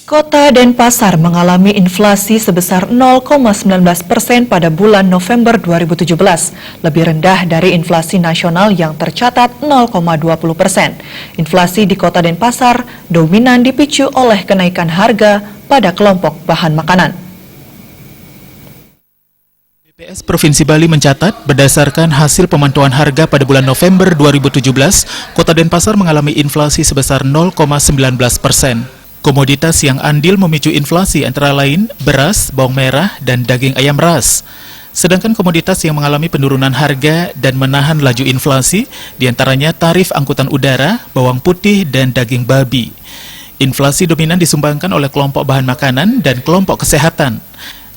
Kota Denpasar mengalami inflasi sebesar 0,19% pada bulan November 2017, lebih rendah dari inflasi nasional yang tercatat 0,20%. Inflasi di Kota Denpasar dominan dipicu oleh kenaikan harga pada kelompok bahan makanan. BPS Provinsi Bali mencatat, berdasarkan hasil pemantauan harga pada bulan November 2017, Kota Denpasar mengalami inflasi sebesar 0,19%. Komoditas yang andil memicu inflasi antara lain beras, bawang merah, dan daging ayam ras. Sedangkan komoditas yang mengalami penurunan harga dan menahan laju inflasi, diantaranya tarif angkutan udara, bawang putih, dan daging babi. Inflasi dominan disumbangkan oleh kelompok bahan makanan dan kelompok kesehatan.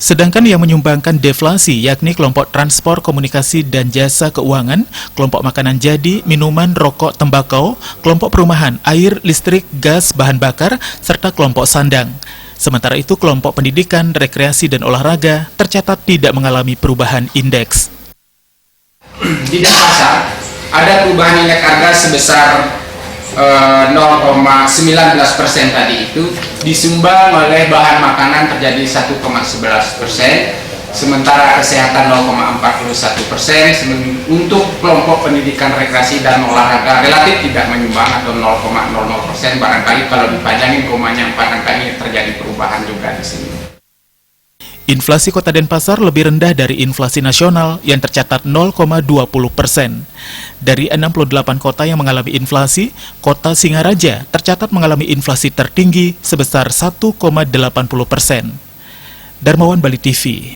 Sedangkan yang menyumbangkan deflasi yakni kelompok transport, komunikasi, dan jasa keuangan, kelompok makanan jadi, minuman, rokok, tembakau, kelompok perumahan, air, listrik, gas, bahan bakar, serta kelompok sandang. Sementara itu kelompok pendidikan, rekreasi, dan olahraga tercatat tidak mengalami perubahan indeks. Di Denpasar ada perubahan indeks harga sebesar 0,19% tadi itu disumbang oleh bahan makanan terjadi 1,11%, sementara kesehatan 0,41%, untuk kelompok pendidikan, rekreasi, dan olahraga relatif tidak menyumbang atau 0,00%. Barangkali kalau dipajangin komanya 4 angka ini terjadi perubahan juga di sini. Inflasi Kota Denpasar lebih rendah dari inflasi nasional yang tercatat 0,20%. Dari 68 kota yang mengalami inflasi, Kota Singaraja tercatat mengalami inflasi tertinggi sebesar 1,80%. Darmawan, Bali TV.